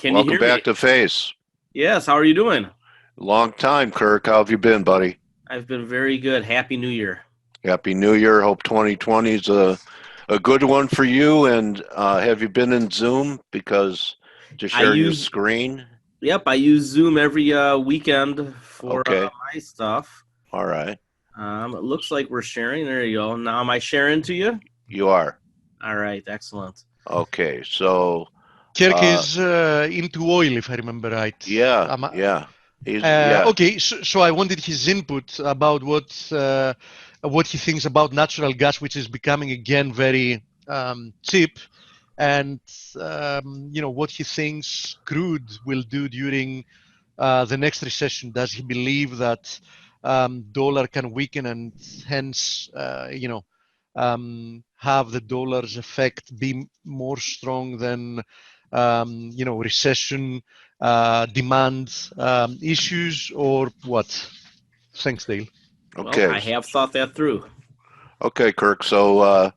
Can you Welcome hear me? back to Face. Yes, how are you doing? Long time, Kirk. How have you been, buddy? I've been very good. Happy New Year. Happy New Year. Hope 2020 is a good one for you. And have you been in Zoom because to I share your use, screen? I use Zoom every weekend for Okay. my stuff. All right. It looks like we're sharing. There you go. Now, am I sharing to you? You are. All right, excellent. Okay. So, Kirk uh, is into oil, if I remember right. yeah, yeah. Yeah. Okay, so I wanted his input about what he thinks about natural gas, which is becoming again very cheap, and what he thinks crude will do during the next recession. Does he believe that dollar can weaken and hence have the dollar's effect be more strong than recession demand issues, or what? Thanks, Dale. Well, Okay. I have thought that through. Okay, Kirk. So,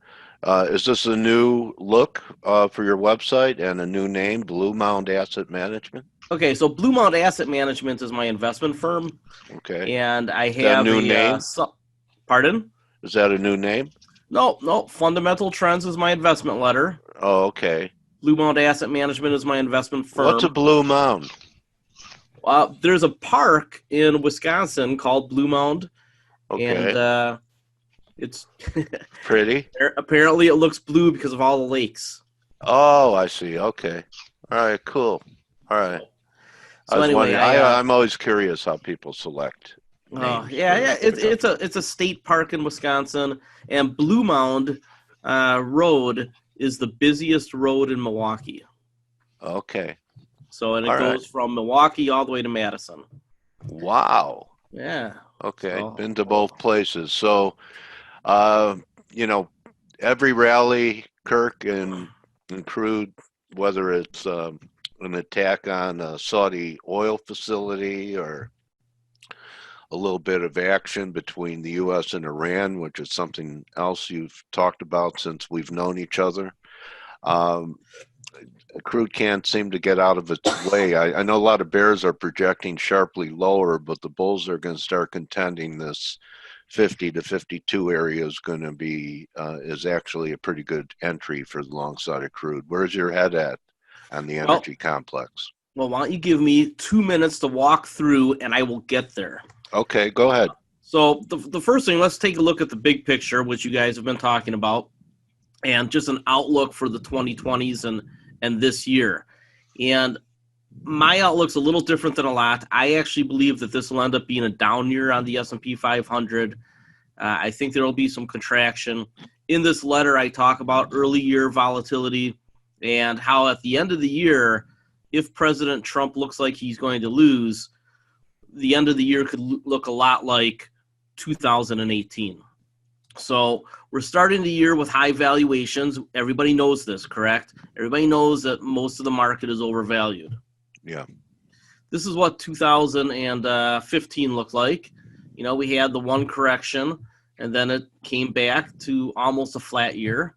is this a new look for your website and a new name, Blue Mound Asset Management? Okay, so Blue Mount Asset Management is my investment firm, Okay. and I Is that a have new name? Pardon? Is that a new name? No. Fundamental Trends is my investment letter. Oh, okay. Blue Mount Asset Management is my investment firm. What's a Blue Mound? There's a park in Wisconsin called Blue Mound, Okay. and it's Pretty. apparently it looks blue because of all the lakes. Oh, I see. Okay. All right. Cool. All right. So I was anyway, wondering. I'm always curious how people select names. it's a state park in Wisconsin, and Blue Mound Road is the busiest road in Milwaukee. Okay. So and it All right. goes from Milwaukee all the way to Madison. Wow. Yeah. Okay. So, Been to both places. So, every rally, Kirk, in crude, whether it's an attack on a Saudi oil facility or a little bit of action between the U.S. and Iran, which is something else you've talked about since we've known each other. Crude can't seem to get out of its way. I know a lot of bears are projecting sharply lower, but the bulls are going to start contending this 50 to 52 area is going to be is actually a pretty good entry for the long side of crude. Where's your head at on the energy complex? Well, why don't you give me 2 minutes to walk through, and I will get there. Okay, go ahead. So the first thing, let's take a look at the big picture, which you guys have been talking about, and just an outlook for the 2020s and this year. And my outlook's a little different than a lot. I actually believe that this will end up being a down year on the S&P 500. I think there will be some contraction. In this letter, I talk about early year volatility and how at the end of the year, if President Trump looks like he's going to lose, the end of the year could look a lot like 2018. So we're starting the year with high valuations. Everybody knows this, correct? Everybody knows that most of the market is overvalued. Yeah. This is what 2015 looked like. We had the one correction, and then it came back to almost a flat year.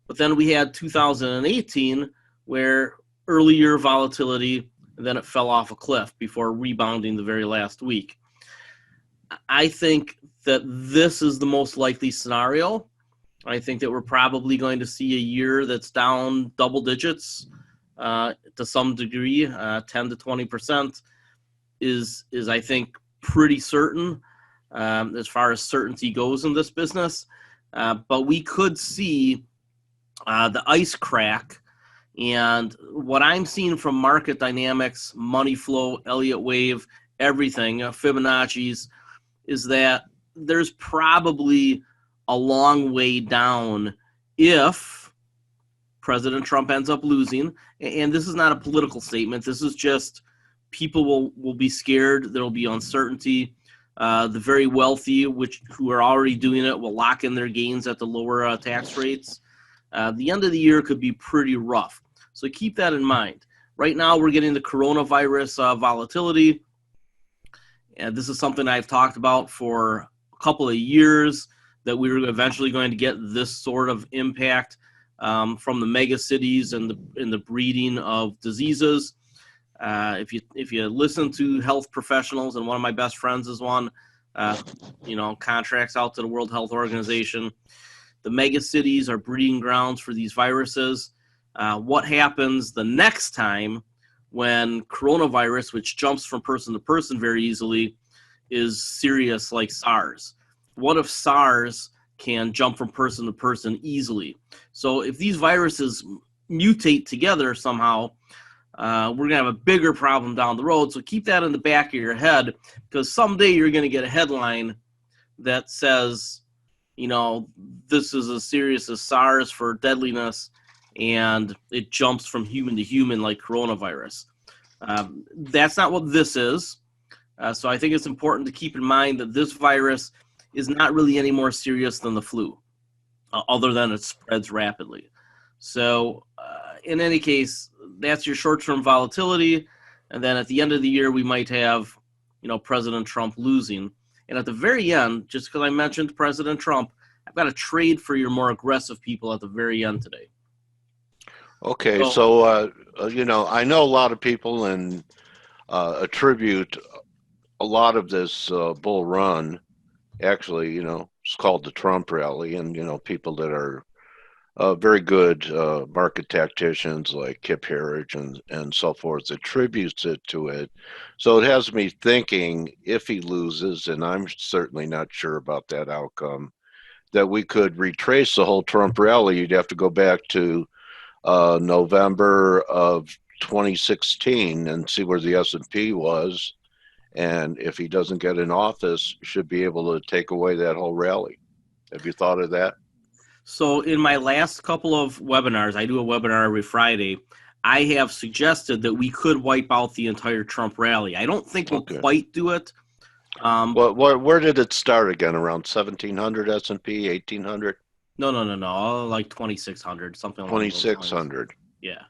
But then we had 2018, where early year volatility, and then it fell off a cliff before rebounding the very last week. I think that this is the most likely scenario. I think that we're probably going to see a year that's down double digits to some degree. 10 to 20% is I think pretty certain as far as certainty goes in this business. But we could see the ice crack. And what I'm seeing from market dynamics, money flow, Elliott wave, everything, Fibonacci's, is that there's probably a long way down if President Trump ends up losing. And this is not a political statement. This is just people will be scared. There will be uncertainty. The very wealthy, who are already doing it, will lock in their gains at the lower tax rates. The end of the year could be pretty rough. So keep that in mind. Right now, we're getting the coronavirus volatility. And this is something I've talked about for a couple of years, that we were eventually going to get this sort of impact from the mega cities and the breeding of diseases. If you listen to health professionals, and one of my best friends is one, contracts out to the World Health Organization, the mega cities are breeding grounds for these viruses. What happens the next time when coronavirus, which jumps from person to person very easily, is serious like SARS? What if SARS can jump from person to person easily? So if these viruses mutate together somehow, we're going to have a bigger problem down the road. So keep that in the back of your head, because someday you're going to get a headline that says, this is as serious as SARS for deadliness, and it jumps from human to human like coronavirus. That's not what this is. So I think it's important to keep in mind that this virus is not really any more serious than the flu, other than it spreads rapidly. So in any case, that's your short-term volatility. And then at the end of the year, we might have, President Trump losing. And at the very end, just because I mentioned President Trump, I've got a trade for your more aggressive people at the very end today. Okay, so I know a lot of people and attribute a lot of this bull run. Actually, it's called the Trump rally, and people that are very good market tacticians like Kip Herriage and so forth attributes it to it. So it has me thinking, if he loses, and I'm certainly not sure about that outcome, that we could retrace the whole Trump rally. You'd have to go back to November of 2016 and see where the S&P was, and if he doesn't get in office, should be able to take away that whole rally. Have you thought of that? So in my last couple of webinars, I do a webinar every Friday, I have suggested that we could wipe out the entire Trump rally. I don't think we'll quite do it. Where did it start again? Around 1,700 S&P, 1,800? No, like 2,600, something like 2,600. Yeah.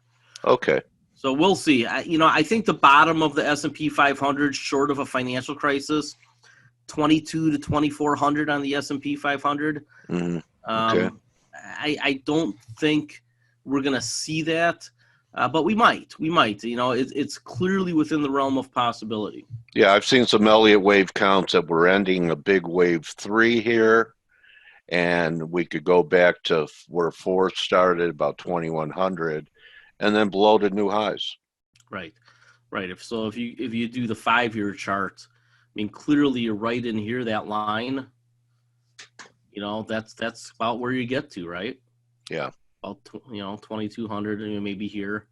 Okay. So we'll see. I think the bottom of the S&P 500, short of a financial crisis, 22 to 2,400 on the S&P 500. Mm-hmm. Okay. I don't think we're going to see that, but we might. It's clearly within the realm of possibility. Yeah, I've seen some Elliott wave counts that we're ending a big wave 3 here, and we could go back to where 4 started, about 2,100, and then blow to new highs. Right. If you do the 5-year chart, clearly you're right in here, that line. That's about where you get to, right? Yeah. About 2,200, maybe here.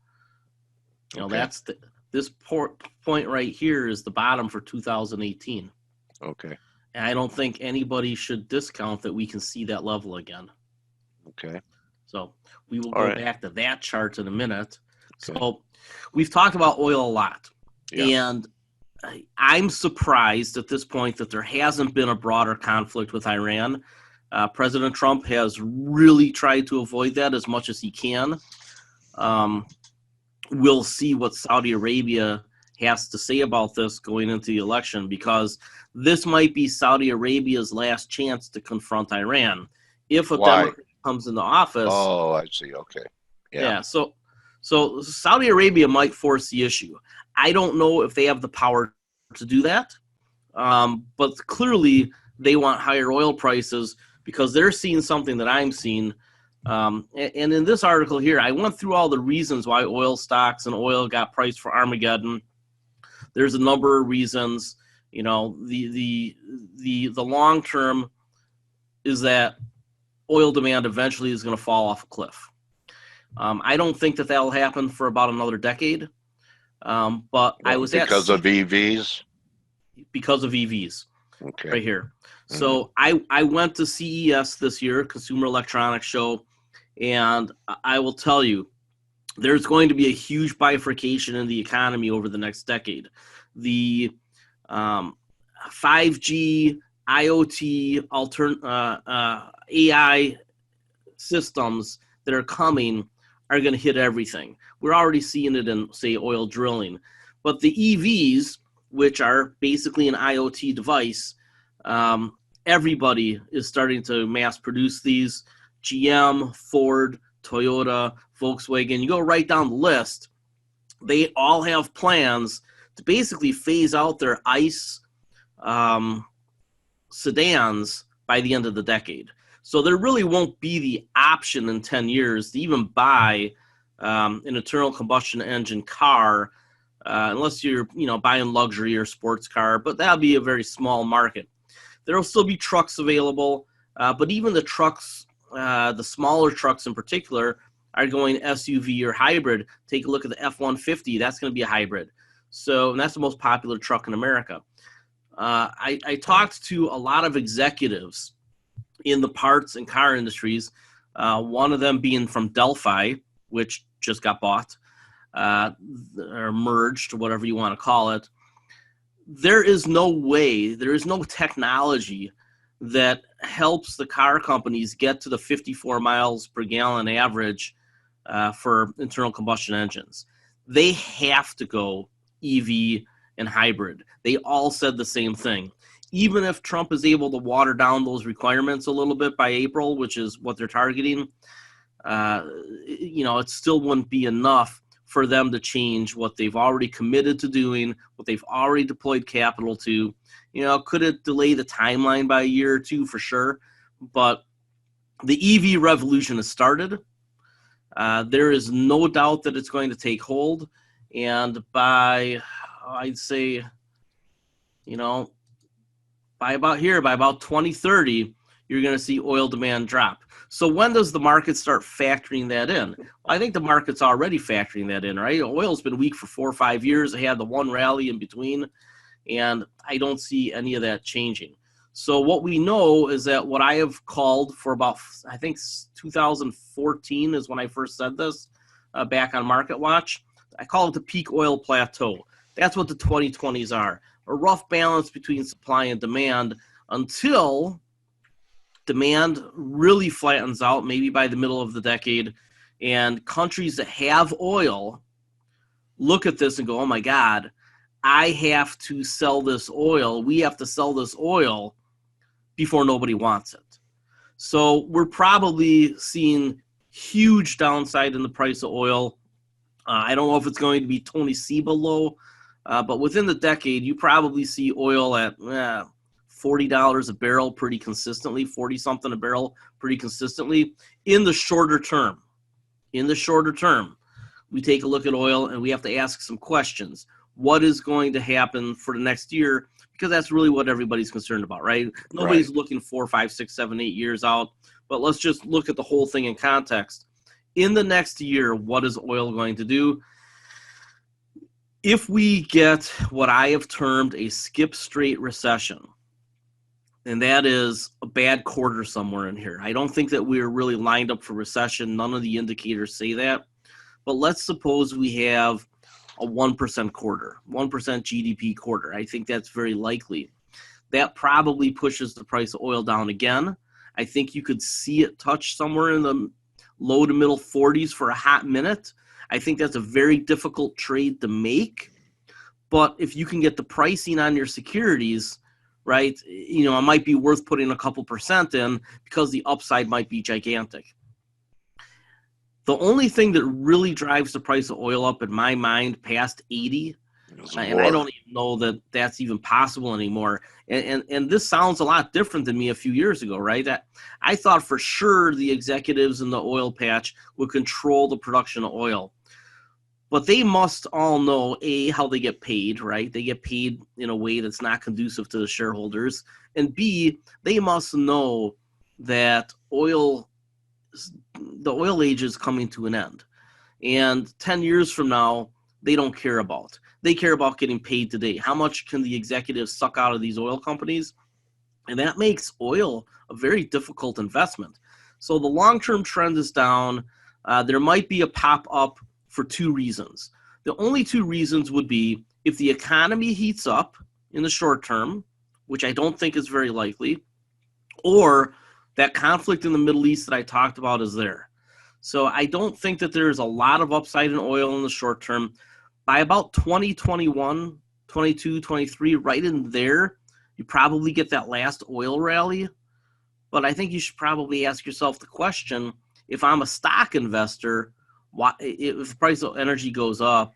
Okay. That's this point right here is the bottom for 2018. Okay. And I don't think anybody should discount that we can see that level again. Okay. So we will go back to that chart in a minute. Okay. So we've talked about oil a lot. Yeah. And I'm surprised at this point that there hasn't been a broader conflict with Iran. President Trump has really tried to avoid that as much as he can. We'll see what Saudi Arabia has to say about this going into the election, because this might be Saudi Arabia's last chance to confront Iran. If a Democrat comes into office. Oh, I see. Okay. Yeah. So Saudi Arabia might force the issue. I don't know if they have the power to do that, but clearly they want higher oil prices because they're seeing something that I'm seeing. And in this article here, I went through all the reasons why oil stocks and oil got priced for Armageddon. There's a number of reasons. The long term is that oil demand eventually is going to fall off a cliff. I don't think that will happen for about another decade. But I was because of EVs. Because of EVs. Okay. Right here. Mm-hmm. So I went to CES this year, Consumer Electronics Show, and I will tell you, there's going to be a huge bifurcation in the economy over the next decade. The 5G, IoT, AI systems that are coming are going to hit everything. We're already seeing it in, say, oil drilling. But the EVs, which are basically an IoT device, everybody is starting to mass produce these. GM, Ford, Toyota, Volkswagen, you go right down the list, they all have plans to basically phase out their ICE sedans by the end of the decade. So there really won't be the option in 10 years to even buy an internal combustion engine car, unless you're buying luxury or sports car, but that'll be a very small market. There'll still be trucks available, but even the trucks, the smaller trucks in particular, are going SUV or hybrid. Take a look at the F-150. That's going to be a hybrid. So, and that's the most popular truck in America. I talked to a lot of executives in the parts and car industries, one of them being from Delphi, which just got bought or merged, whatever you want to call it. There is no way, there is no technology that helps the car companies get to the 54 miles per gallon average for internal combustion engines. They have to go EV and hybrid. They all said the same thing. Even if Trump is able to water down those requirements a little bit by April, which is what they're targeting, it still wouldn't be enough for them to change what they've already committed to doing, what they've already deployed capital to. Could it delay the timeline by a year or two? For sure. But the EV revolution has started. There is no doubt that it's going to take hold. And by, I'd say, by about 2030, you're going to see oil demand drop. So when does the market start factoring that in? Well, I think the market's already factoring that in, right? Oil's been weak for 4 or 5 years. They had the one rally in between, and I don't see any of that changing. So what we know is that what I have called for about, I think 2014 is when I first said this, back on Market Watch. I call it the peak oil plateau. That's what the 2020s are. A rough balance between supply and demand until demand really flattens out, maybe by the middle of the decade, and countries that have oil look at this and go, oh my God, I have to sell this oil. We have to sell this oil before nobody wants it. So we're probably seeing huge downside in the price of oil. I don't know if it's going to be Tony Seba low, but within the decade, you probably see oil at $40 a barrel pretty consistently, 40-something a barrel pretty consistently in the shorter term. In the shorter term, we take a look at oil and we have to ask some questions. What is going to happen for the next year? Because that's really what everybody's concerned about, right? Nobody's looking 4, 5, 6, 7, 8 years out, but let's just look at the whole thing in context. In the next year, what is oil going to do? If we get what I have termed a skip straight recession, and that is a bad quarter somewhere in here. I don't think that we're really lined up for recession. None of the indicators say that. But let's suppose we have a 1% quarter, 1% GDP quarter. I think that's very likely. That probably pushes the price of oil down again. I think you could see it touch somewhere in the low to middle 40s for a hot minute. I think that's a very difficult trade to make. But if you can get the pricing on your securities, right, it might be worth putting a couple percent in because the upside might be gigantic. The only thing that really drives the price of oil up in my mind past 80, and I don't even know that that's even possible anymore. And this sounds a lot different than me a few years ago, right? I thought for sure the executives in the oil patch would control the production of oil. But they must all know, A, how they get paid, right? They get paid in a way that's not conducive to the shareholders. And B, they must know that the oil age is coming to an end. And 10 years from now, they don't care about. They care about getting paid today. How much can the executives suck out of these oil companies? And that makes oil a very difficult investment. So the long-term trend is down. There might be a pop-up for 2 reasons. The only 2 reasons would be if the economy heats up in the short term, which I don't think is very likely, or that conflict in the Middle East that I talked about is there. So I don't think that there's a lot of upside in oil in the short term. By about 2021, 22, 23, right in there, you probably get that last oil rally. But I think you should probably ask yourself the question, if I'm a stock investor, why, if the price of energy goes up,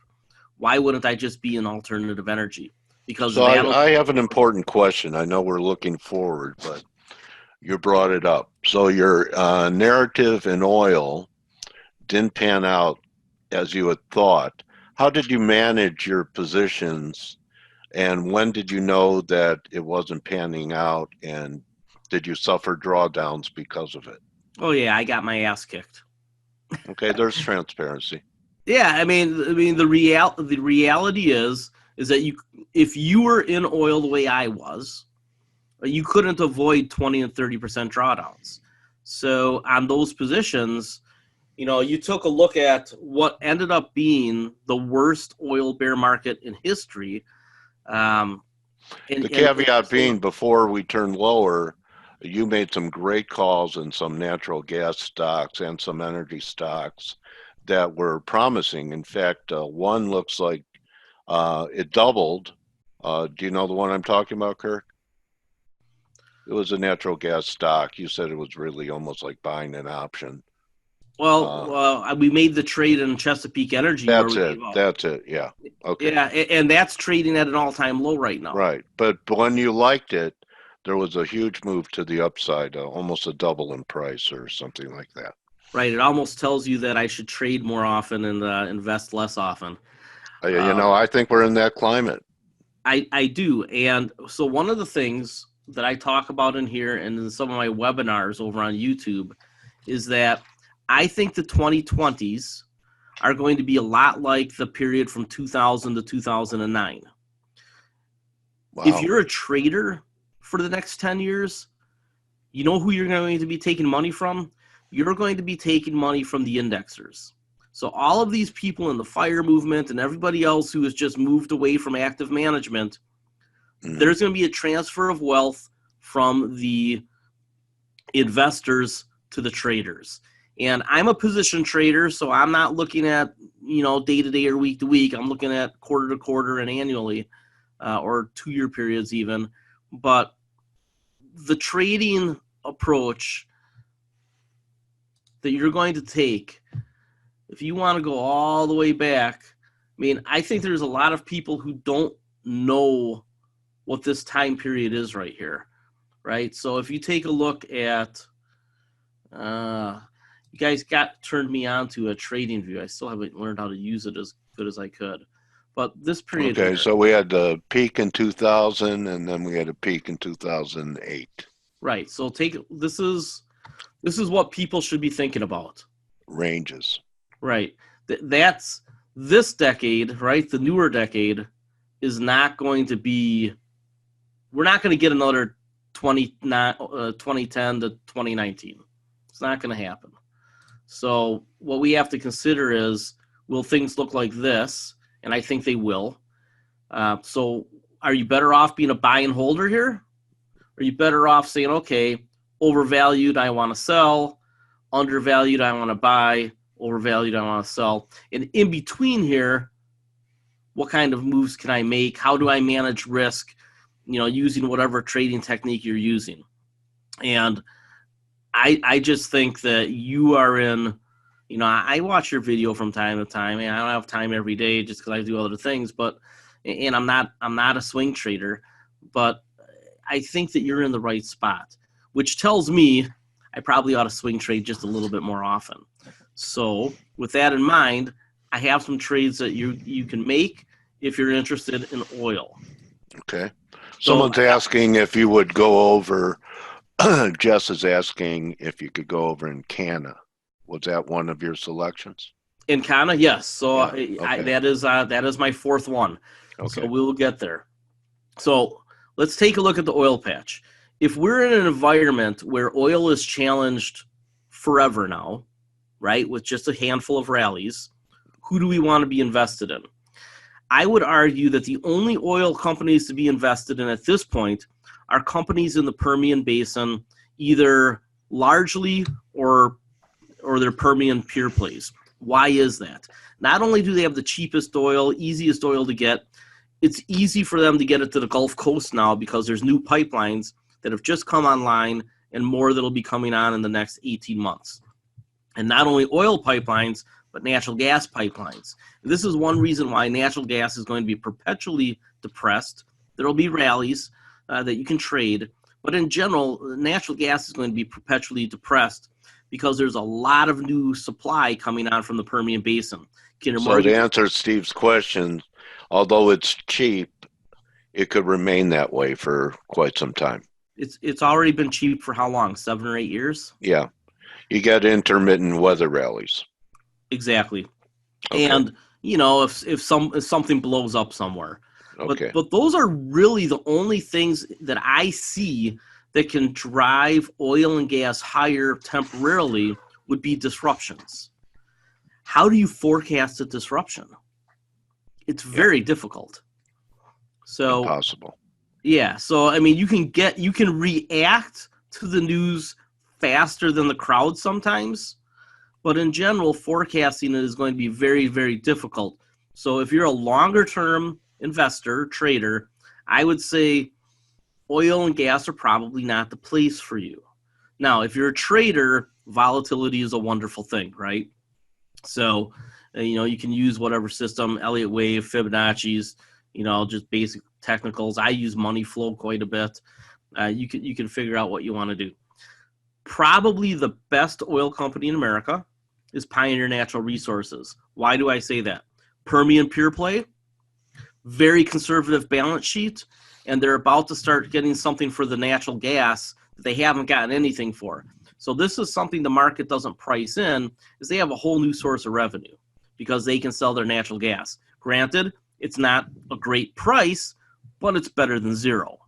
why wouldn't I just be in alternative energy? Because So I have an important question. I know we're looking forward, but you brought it up. So your narrative in oil didn't pan out as you had thought. How did you manage your positions, and when did you know that it wasn't panning out, and did you suffer drawdowns because of it? Oh yeah, I got my ass kicked. Okay, there's transparency. Yeah, I mean the reality is that if you were in oil the way I was, you couldn't avoid 20 and 30% drawdowns. So on those positions, you took a look at what ended up being the worst oil bear market in history. The caveat being, before we turn lower, you made some great calls in some natural gas stocks and some energy stocks that were promising. In fact, one looks like it doubled. Do you know the one I'm talking about, Kirk? It was a natural gas stock. You said it was really almost like buying an option. Well, we made the trade in Chesapeake Energy. That's it. Yeah. Okay. Yeah, and that's trading at an all-time low right now. Right. But when you liked it, there was a huge move to the upside, almost a double in price or something like that. Right. It almost tells you that I should trade more often and invest less often. I think we're in that climate. I do. And so one of the things that I talk about in here and in some of my webinars over on YouTube is that I think the 2020s are going to be a lot like the period from 2000 to 2009. Wow. If you're a trader for the next 10 years, you know who you're going to be taking money from? You're going to be taking money from the indexers. So all of these people in the FIRE movement and everybody else who has just moved away from active management, there's going to be a transfer of wealth from the investors to the traders. And I'm a position trader, so I'm not looking at, day to day or week to week. I'm looking at quarter to quarter and annually, or 2-year periods even. But the trading approach that you're going to take, if you want to go all the way back, I think there's a lot of people who don't know what this time period is right here, right? So if you take a look at, you guys turned me on to a trading view. I still haven't learned how to use it as good as I could. But this period. Okay, so we had the peak in 2000, and then we had a peak in 2008. Right. So this is what people should be thinking about. Ranges. Right. That's this decade, right? The newer decade is not going to be. We're not going to get another 2010 to 2019. It's not going to happen. So what we have to consider is, will things look like this? And I think they will. So are you better off being a buy and holder here? Or are you better off saying, okay, overvalued, I want to sell. Undervalued, I want to buy. Overvalued, I want to sell. And in between here, what kind of moves can I make? How do I manage risk? Using whatever trading technique you're using. And I just think that you are in, I watch your video from time to time, and I don't have time every day just because I do other things, and I'm not a swing trader, but I think that you're in the right spot, which tells me I probably ought to swing trade just a little bit more often. So with that in mind, I have some trades that you can make if you're interested in oil. Okay. Someone's asking if you would go over, Jess is asking if you could go over in Canna. Was that one of your selections? In Canna, yes. So yeah. Okay. that is my fourth one. Okay. So we'll get there. So let's take a look at the oil patch. If we're in an environment where oil is challenged forever now, right, with just a handful of rallies, who do we want to be invested in? I would argue that the only oil companies to be invested in at this point are companies in the Permian Basin, either largely or their Permian pure plays. Why is that? Not only do they have the cheapest oil, easiest oil to get, it's easy for them to get it to the Gulf Coast now because there's new pipelines that have just come online and more that'll be coming on in the next 18 months. And not only oil pipelines, but natural gas pipelines. This is one reason why natural gas is going to be perpetually depressed. There will be rallies that you can trade, but in general, natural gas is going to be perpetually depressed because there's a lot of new supply coming on from the Permian Basin. So to answer Steve's question, although it's cheap, it could remain that way for quite some time. It's already been cheap for how long? 7 or 8 years? Yeah. You get intermittent weather rallies. Exactly. Okay. And, you know, if something blows up somewhere. Okay. But those are really the only things that I see that can drive oil and gas higher temporarily would be disruptions. How do you forecast a disruption? It's very difficult. So impossible. Yeah. So I mean, you can react to the news faster than the crowd sometimes, but in general, forecasting it is going to be very, very difficult. So if you're a longer term investor, trader, I would say oil and gas are probably not the place for you. Now, if you're a trader, volatility is a wonderful thing, right? So, you know, you can use whatever system, Elliott Wave, Fibonacci's, you know, just basic technicals. I use money flow quite a bit. You can figure out what you want to do. Probably the best oil company in America is Pioneer Natural Resources. Why do I say that? Permian pure play, very conservative balance sheet, and they're about to start getting something for the natural gas that they haven't gotten anything for. So this is something the market doesn't price in, is they have a whole new source of revenue because they can sell their natural gas. Granted, it's not a great price, but it's better than zero.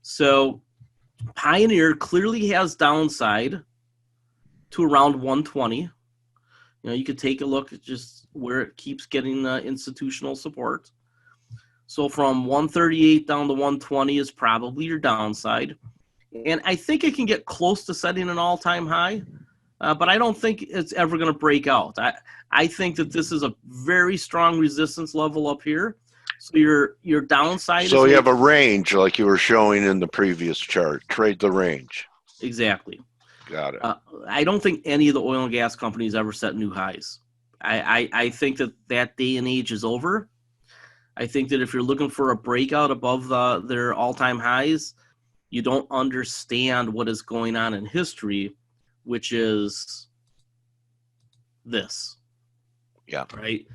So Pioneer clearly has downside to around 120. You know, you could take a look at just where it keeps getting institutional support. So from 138 down to 120 is probably your downside. And I think it can get close to setting an all-time high, but I don't think it's ever going to break out. I think that this is a very strong resistance level up here. So your downside So you have a range like you were showing in the previous chart. Trade the range. Exactly. Got it. I don't think any of the oil and gas companies ever set new highs. I think that day and age is over. I think that if you're looking for a breakout above their all-time highs, you don't understand what is going on in history, which is this. Yeah. Right?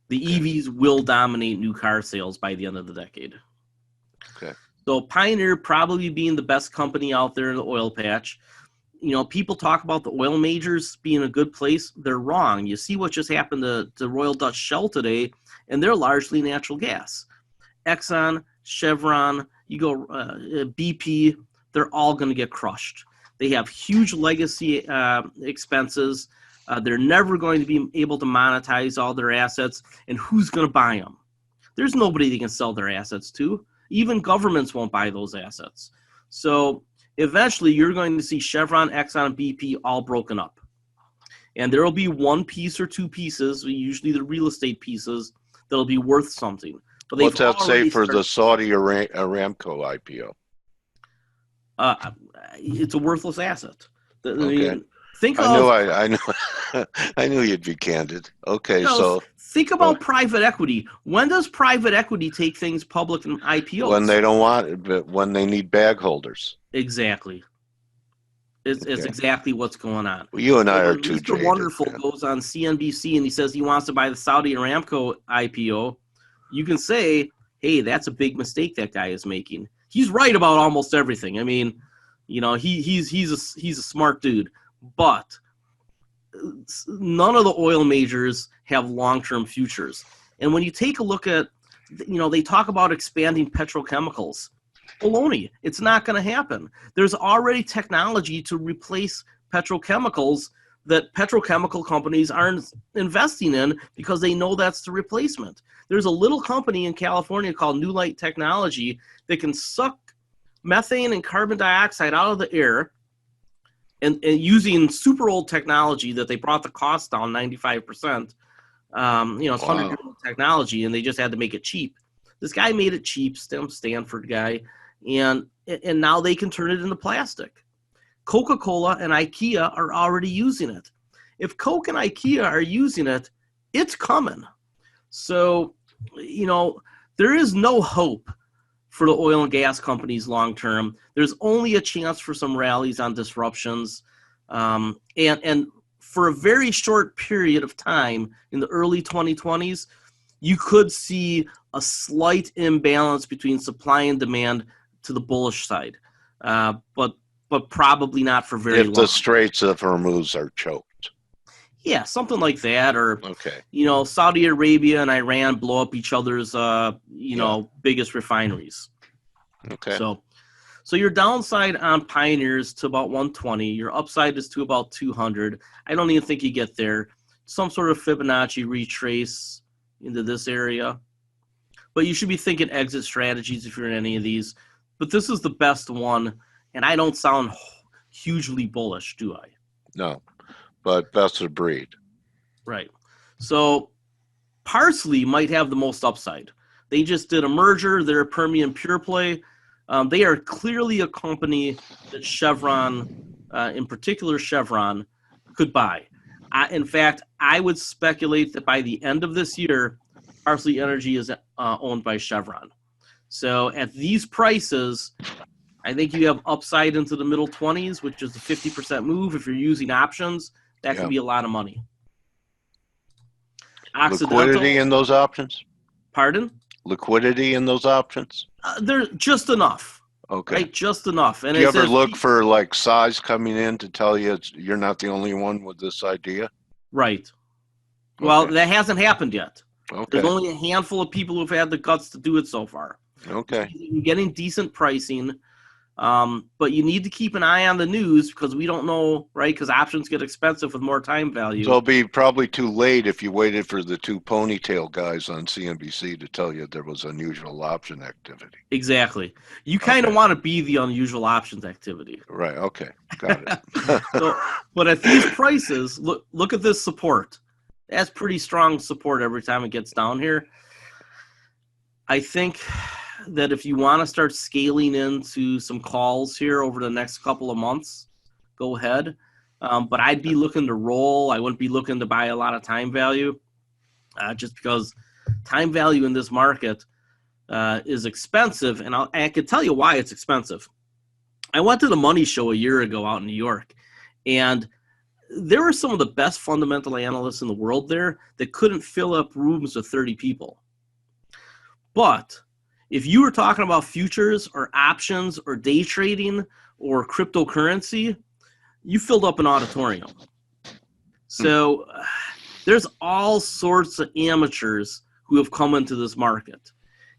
The EVs will dominate new car sales by the end of the decade. Okay. So Pioneer probably being the best company out there in the oil patch. You know, people talk about the oil majors being a good place. They're wrong. You see what just happened to Royal Dutch Shell today, and they're largely natural gas. Exxon, Chevron, you go BP, they're all going to get crushed. They have huge legacy expenses. They're never going to be able to monetize all their assets, and who's going to buy them? There's nobody they can sell their assets to. Even governments won't buy those assets. So eventually you're going to see Chevron, Exxon, and BP all broken up. And there will be one piece or two pieces, usually the real estate pieces, that'll be worth something. But what's that say for the Saudi Aramco IPO? It's a worthless asset. Okay. I mean, I knew you'd be candid. Okay, you know, so think about private equity. When does private equity take things public in IPOs? When they don't want it, but when they need bag holders. Exactly. It's exactly what's going on. Well, you and I are too jaded. Mr. Wonderful goes on CNBC and he says he wants to buy the Saudi Aramco IPO. You can say, hey, that's a big mistake that guy is making. He's right about almost everything. I mean, you know, he's a smart dude, but none of the oil majors have long-term futures. And when you take a look at, you know, they talk about expanding petrochemicals. Baloney. It's not going to happen. There's already technology to replace petrochemicals that petrochemical companies aren't investing in because they know that's the replacement. There's a little company in California called New Light Technology that can suck methane and carbon dioxide out of the air and using super old technology that they brought the cost down 95%. You know, it's 100-year-old technology, and they just had to make it cheap. This guy made it cheap, Stanford guy, and now they can turn it into plastic. Coca-Cola and IKEA are already using it. if Coke and IKEA are using it, it's coming. So, there is no hope for the oil and gas companies long term. There's only a chance for some rallies on disruptions. And for a very short period of time in the early 2020s, you could see a slight imbalance between supply and demand to the bullish side, but probably not for very long. If the Straits of Hormuz are choked. Yeah, something like that, or Okay. Saudi Arabia and Iran blow up each other's biggest refineries. Okay. So your downside on Pioneers to about 120, your upside is to about 200. I don't even think you get there. Some sort of Fibonacci retrace into this area. But you should be thinking exit strategies if you're in any of these. But this is the best one, and I don't sound hugely bullish, do I? No, but best of breed. Right. So Parsley might have the most upside. They just did a merger. They're a Permian pure play. They are clearly a company that Chevron, in particular Chevron, could buy. In fact, I would speculate that by the end of this year, Parsley Energy is owned by Chevron. So at these prices, I think you have upside into the middle 20s, which is a 50% move. If you're using options, that could be a lot of money. Liquidity in those options? Pardon? Liquidity in those options? They're just enough. Okay. Right, just enough. And do you ever look for like size coming in to tell you you're not the only one with this idea? Right. Well, that hasn't happened yet. Okay. There's only a handful of people who've had the guts to do it so far. Okay. You're getting decent pricing, but you need to keep an eye on the news because we don't know, right? Because options get expensive with more time value. So it'll be probably too late if you waited for the two ponytail guys on CNBC to tell you there was unusual option activity. Exactly. You kind of want to be the unusual options activity. Right. Okay. Got it. But at these prices, look at this support. That's pretty strong support every time it gets down here. I think that if you want to start scaling into some calls here over the next couple of months, go ahead. But I'd be looking to roll. I wouldn't be looking to buy a lot of time value just because time value in this market is expensive. And I can tell you why it's expensive. I went to the Money Show a year ago out in New York, and there were some of the best fundamental analysts in the world there that couldn't fill up rooms with 30 people. But if you were talking about futures or options or day trading or cryptocurrency, you filled up an auditorium. So there's all sorts of amateurs who have come into this market.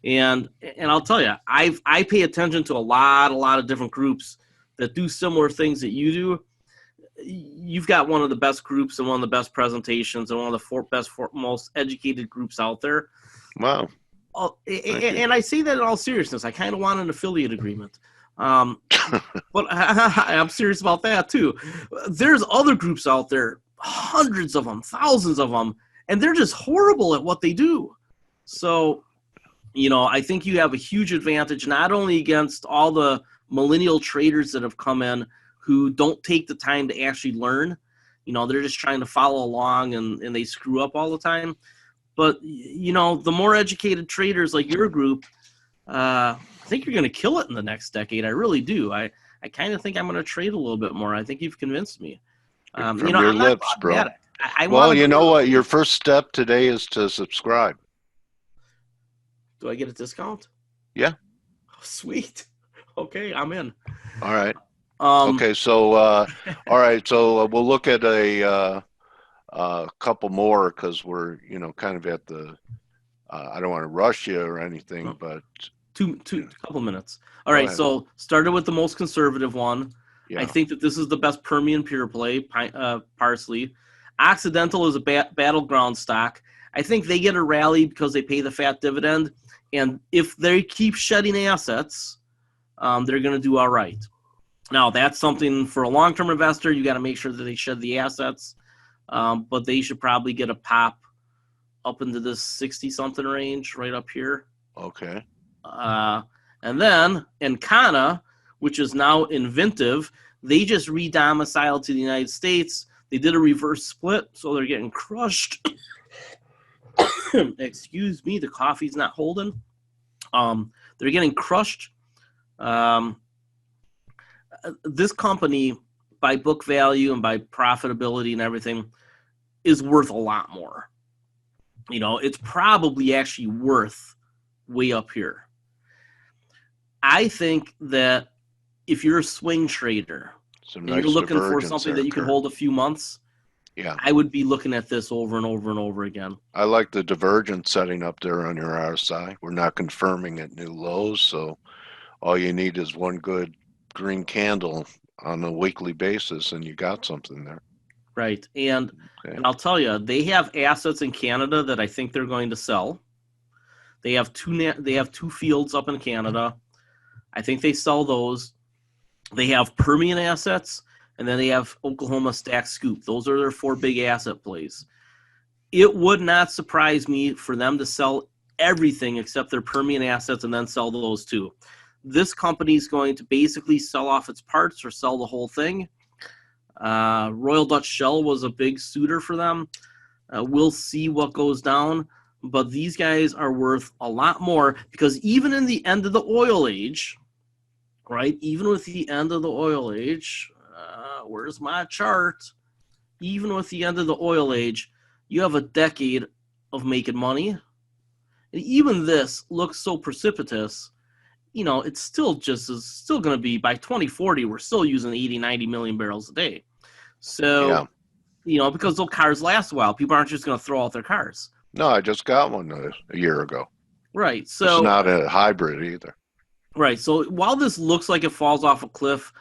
And I'll tell you, I pay attention to a lot of different groups that do similar things that you do. You've got one of the best groups and one of the best presentations and one of the most educated groups out there. Wow. And I say that in all seriousness. I kind of want an affiliate agreement. But I'm serious about that too. There's other groups out there, hundreds of them, thousands of them, and they're just horrible at what they do. So, I think you have a huge advantage, not only against all the millennial traders that have come in who don't take the time to actually learn. They're just trying to follow along and they screw up all the time. But, the more educated traders like your group, I think you're going to kill it in the next decade. I really do. I kind of think I'm going to trade a little bit more. I think you've convinced me. From your lips, bro. Well, you know what? Your first step today is to subscribe. Do I get a discount? Yeah. Oh, sweet. Okay, I'm in. All right. Okay, so all right, so we'll look at a couple more because we're kind of at the. I don't want to rush you or anything, but two couple minutes. All right, so started with the most conservative one. Yeah. I think that this is the best Permian pure play, Parsley. Occidental is a battleground stock. I think they get a rally because they pay the fat dividend, and if they keep shedding assets, they're going to do all right. Now, that's something for a long-term investor. You got to make sure that they shed the assets, but they should probably get a pop up into this 60-something range right up here. Okay. And then Encana, which is now Inventive, they just re-domiciled to the United States. They did a reverse split, so they're getting crushed. Excuse me, the coffee's not holding. They're getting crushed. This company, by book value and by profitability and everything, is worth a lot more. You know, it's probably actually worth way up here. I think that if you're a swing trader and you're looking for something that you can hold a few months, I would be looking at this over and over and over again. I like the divergence setting up there on your RSI. We're not confirming at new lows, so all you need is one good green candle on a weekly basis, and you got something there. Right, and I'll tell you, they have assets in Canada that I think they're going to sell. They have two fields up in Canada. I think they sell those. They have Permian assets, and then they have Oklahoma Stack Scoop. Those are their 4 big asset plays. It would not surprise me for them to sell everything except their Permian assets and then sell those too. This company is going to basically sell off its parts or sell the whole thing. Royal Dutch Shell was a big suitor for them. We'll see what goes down, but these guys are worth a lot more because even in the end of the oil age, right? Even with the end of the oil age, where's my chart? Even with the end of the oil age, you have a decade of making money. And even this looks so precipitous. You know, it's still going to be by 2040, we're still using 80, 90 million barrels a day. So, you know, because those cars last a while, people aren't just going to throw out their cars. No, I just got one a year ago. Right. So it's not a hybrid either. Right. So while this looks like it falls off a cliff,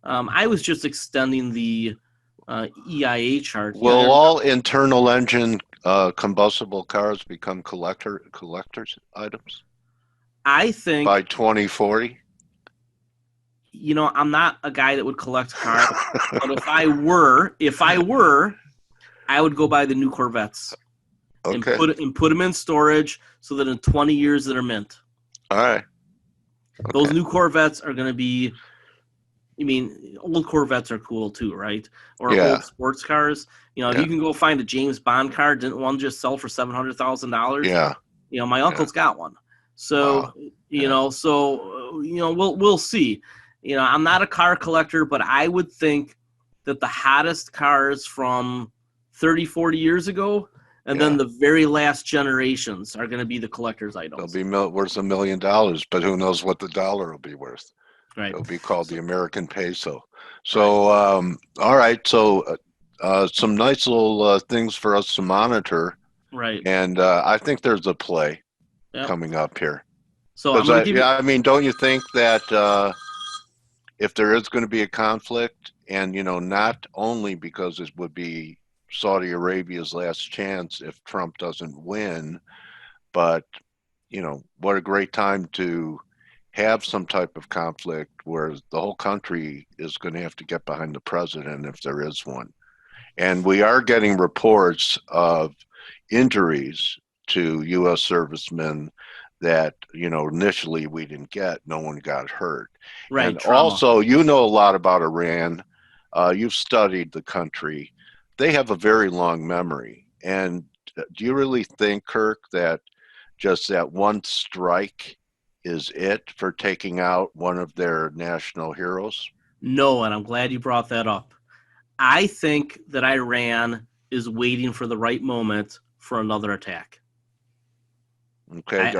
I was just extending the EIA chart. Will all internal engine combustible cars become collector's items? I think by 2040. You know, I'm not a guy that would collect cars, but if I were, I would go buy the new Corvettes and put them in storage so that in 20 years they're mint. All right. Okay. Those new Corvettes are going to be. I mean, old Corvettes are cool too, right? Or old sports cars. You know, if you can go find a James Bond car, didn't one just sell for $700,000? Yeah. You know, my uncle's got one. So you know, we'll see. You know, I'm not a car collector, but I would think that the hottest cars from 30, 40 years ago, and then the very last generations are going to be the collector's items. They'll be worth $1 million, but who knows what the dollar will be worth. Right. It'll be called the American peso. So, all right. So, some nice little things for us to monitor. Right. And I think there's a play coming up here. So, I mean, don't you think that if there is going to be a conflict, and you know, not only because it would be Saudi Arabia's last chance if Trump doesn't win, but you know, what a great time to have some type of conflict where the whole country is going to have to get behind the president if there is one. And we are getting reports of injuries to U.S. servicemen that, you know, initially we didn't get. No one got hurt. Right. And also, you know a lot about Iran. You've studied the country. They have a very long memory. And do you really think, Kirk, that just that one strike is it for taking out one of their national heroes? No, and I'm glad you brought that up. I think that Iran is waiting for the right moment for another attack. Okay.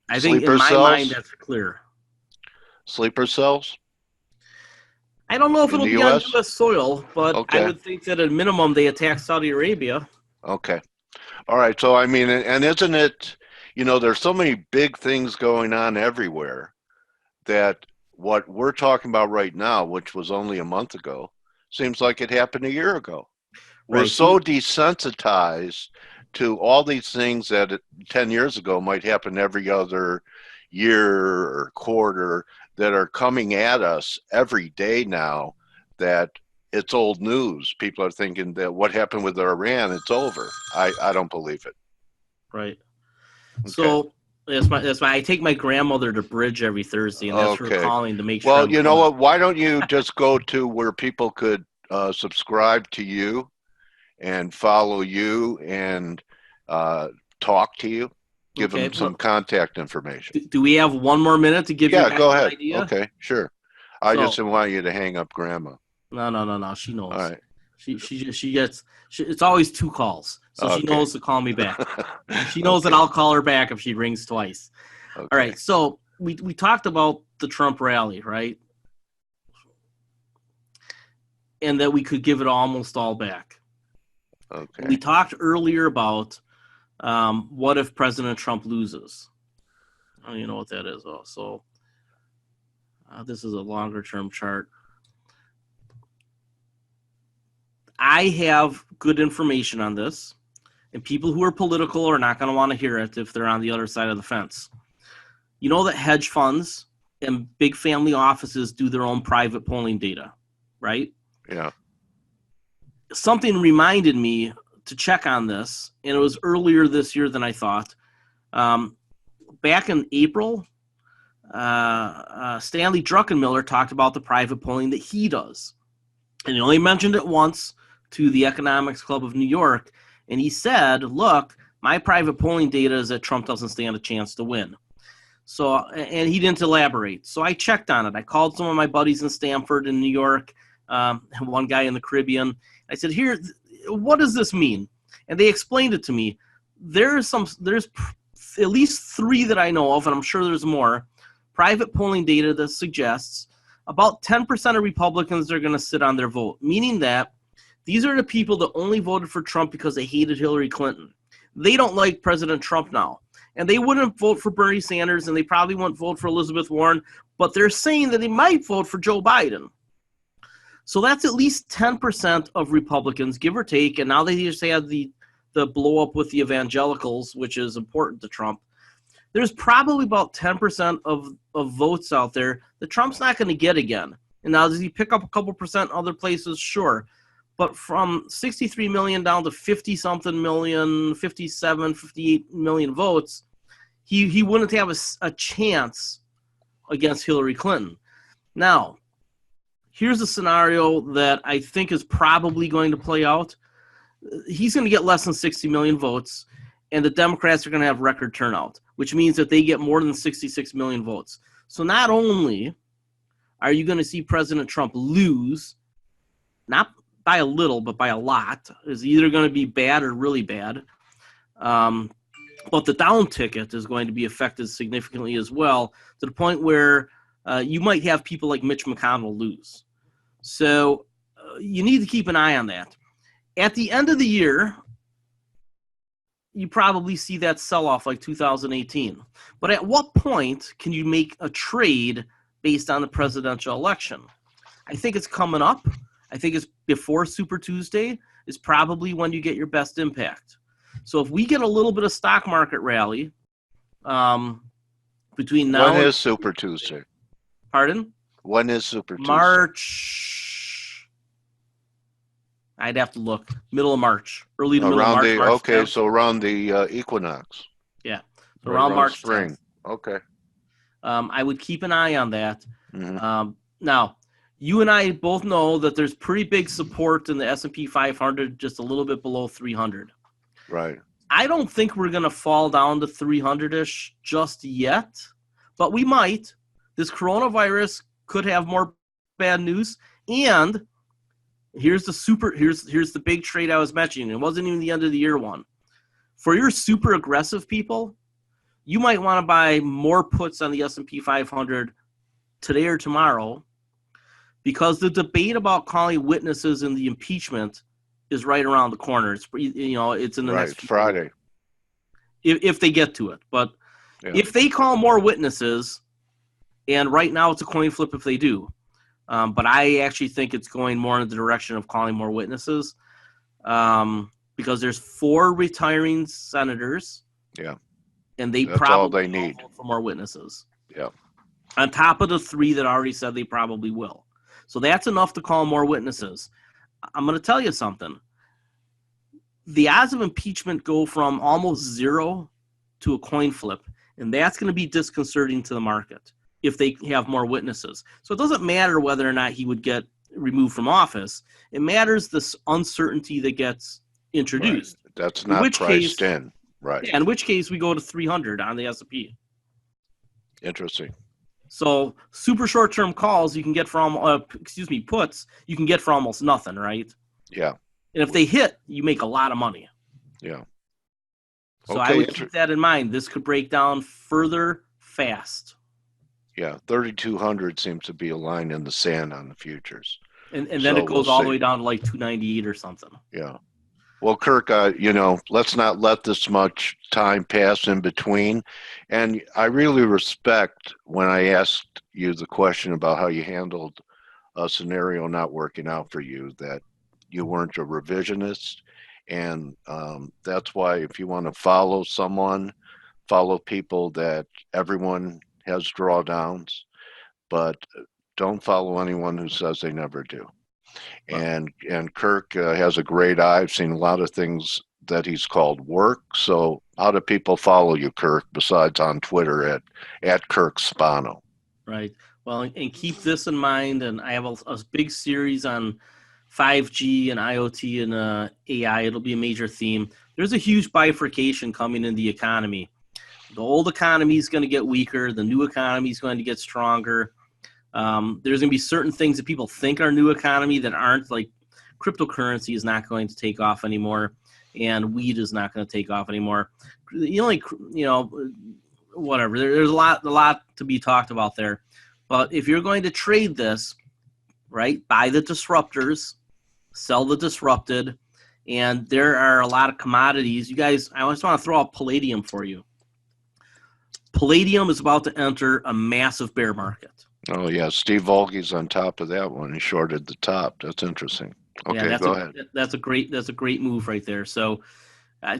I think in my mind that's clear. Sleeper cells? I don't know if it'll be on U.S. soil, but I would think that at minimum they attack Saudi Arabia. Okay. All right. So, I mean, and isn't it, you know, there's so many big things going on everywhere that what we're talking about right now, which was only a month ago, seems like it happened a year ago. Right. We're so desensitized to all these things that 10 years ago might happen every other year or quarter that are coming at us every day now that it's old news. People are thinking that what happened with Iran, it's over. I don't believe it. Right. Okay. So that's my I take my grandmother to bridge every Thursday, and that's her calling to make sure. Well, you know what? Why don't you just go to where people could subscribe to you and follow you and talk to you. Give them some contact information. Do we have one more minute to give you go ahead. an idea? Okay, sure. I just didn't want you to hang up Grandma. No. She knows. All right. She gets. It's always 2 calls, so she knows to call me back. She knows that I'll call her back if she rings twice. Okay. All right. So we talked about the Trump rally, right? And that we could give it almost all back. Okay. We talked earlier about what if President Trump loses? Oh, you know what that is. So this is a longer term chart. I have good information on this, and people who are political are not going to want to hear it if they're on the other side of the fence. You know that hedge funds and big family offices do their own private polling data, right? Yeah. Something reminded me to check on this, and it was earlier this year than I thought. Back in April, Stanley Druckenmiller talked about the private polling that he does. And he only mentioned it once to the Economics Club of New York. And he said, look, my private polling data is that Trump doesn't stand a chance to win. So, and he didn't elaborate. So I checked on it. I called some of my buddies in Stanford and New York, one guy in the Caribbean. I said, here, what does this mean? And they explained it to me. There's at least 3 that I know of, and I'm sure there's more, private polling data that suggests about 10% of Republicans are going to sit on their vote, meaning that these are the people that only voted for Trump because they hated Hillary Clinton. They don't like President Trump now, and they wouldn't vote for Bernie Sanders, and they probably wouldn't vote for Elizabeth Warren, but they're saying that they might vote for Joe Biden. So that's at least 10% of Republicans, give or take, and now they just had the blow up with the evangelicals, which is important to Trump. There's probably about 10% of votes out there that Trump's not going to get again. And now, does he pick up a couple percent other places? Sure. But from 63 million down to 50-something million, 57, 58 million votes, he wouldn't have a chance against Hillary Clinton. Now, here's a scenario that I think is probably going to play out. He's going to get less than 60 million votes, and the Democrats are going to have record turnout, which means that they get more than 66 million votes. So not only are you going to see President Trump lose, not by a little, but by a lot, is either going to be bad or really bad. But the down ticket is going to be affected significantly as well, to the point where you might have people like Mitch McConnell lose. So you need to keep an eye on that. At the end of the year, you probably see that sell-off like 2018. But at what point can you make a trade based on the presidential election? I think it's coming up. I think it's before Super Tuesday is probably when you get your best impact. So if we get a little bit of stock market rally between now and... When is Super Tuesday? Pardon? When is Super Tuesday? March... I'd have to look. Middle of March. Early to middle of March. Okay, so around the equinox. Yeah. So around March spring. 10th. Okay. I would keep an eye on that. Mm-hmm. Now, you and I both know that there's pretty big support in the S&P 500, just a little bit below 300. Right. I don't think we're going to fall down to 300-ish just yet, but we might. This coronavirus could have more bad news. And here's the big trade I was mentioning. It wasn't even the end of the year one. For your super aggressive people, you might want to buy more puts on the S&P 500 today or tomorrow, because the debate about calling witnesses in the impeachment is right around the corner. It's in the next Friday. If they get to it. But if they call more witnesses, and right now it's a coin flip if they do, but I actually think it's going more in the direction of calling more witnesses, because there's 4 retiring senators. Yeah. And that's probably all they need for more witnesses. Yeah. On top of the 3 that already said they probably will. So that's enough to call more witnesses. I'm going to tell you something. The odds of impeachment go from almost 0 to a coin flip, and that's going to be disconcerting to the market if they have more witnesses. So it doesn't matter whether or not he would get removed from office. It matters this uncertainty that gets introduced. Right. That's In not which priced case, in. Right. yeah, in which case we go to 300 on the S&P. Interesting. So super short-term calls you can get from, puts you can get for almost nothing, right? Yeah. And if they hit, you make a lot of money. Yeah. So I would keep that in mind. This could break down further fast. Yeah, 3,200 seems to be a line in the sand on the futures. And then it goes all the way down to like 298 or something. Yeah. Well, Kirk, let's not let this much time pass in between. And I really respect when I asked you the question about how you handled a scenario not working out for you, that you weren't a revisionist. And that's why if you want to follow someone, follow people that everyone has drawdowns, but don't follow anyone who says they never do. And Kirk has a great eye. I've seen a lot of things that he's called work. So how do people follow you, Kirk, besides on Twitter at Kirk Spano? Right. Well, and keep this in mind. And I have a big series on 5G and IoT and AI. It'll be a major theme. There's a huge bifurcation coming in the economy. The old economy is going to get weaker. The new economy is going to get stronger. There's going to be certain things that people think are new economy that aren't, like cryptocurrency is not going to take off anymore, and weed is not going to take off anymore. Whatever. There's a lot to be talked about there. But if you're going to trade this, right, buy the disruptors, sell the disrupted, and there are a lot of commodities. You guys, I just want to throw out palladium for you. Palladium is about to enter a massive bear market. Oh yeah, Steve Volge's on top of that one. He shorted the top. That's interesting. Okay, yeah, go ahead. That's a great move right there. So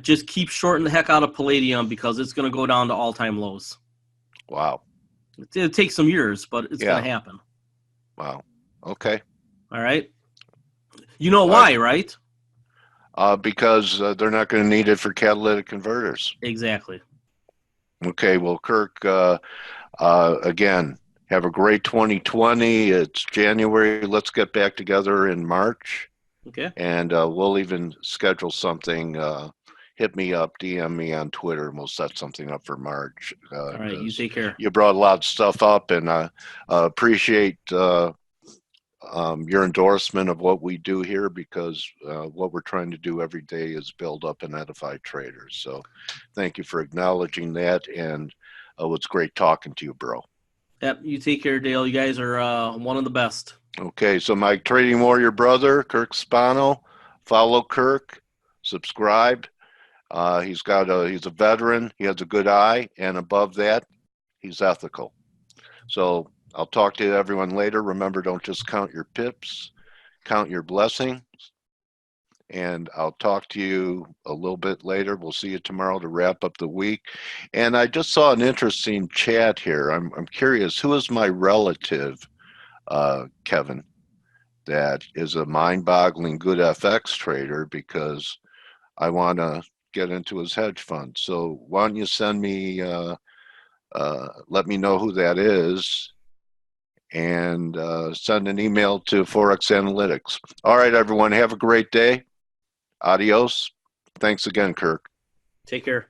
just keep shorting the heck out of palladium because it's going to go down to all-time lows. Wow. It'll take some years, but it's going to happen. Wow. Okay. All right. You know why, right? Because they're not going to need it for catalytic converters. Exactly. Okay. Well, Kirk, again, have a great 2020. It's January. Let's get back together in March. Okay. And we'll even schedule something. Hit me up, DM me on Twitter, and we'll set something up for March. All right. You take care. You brought a lot of stuff up, and I appreciate your endorsement of what we do here, because what we're trying to do every day is build up and edify traders. So thank you for acknowledging that, and it's great talking to you, bro. Yep, you take care, Dale. You guys are one of the best. Okay, so my Trading Warrior brother, Kirk Spano, follow Kirk, subscribe. He's a veteran. He has a good eye, and above that, he's ethical. So I'll talk to everyone later. Remember, don't just count your pips, count your blessings. And I'll talk to you a little bit later. We'll see you tomorrow to wrap up the week. And I just saw an interesting chat here. I'm curious, who is my relative, Kevin, that is a mind-boggling good FX trader, because I want to get into his hedge fund. So why don't you send me, let me know who that is, and send an email to ForexAnalytix. All right, everyone, have a great day. Adios. Thanks again, Kirk. Take care.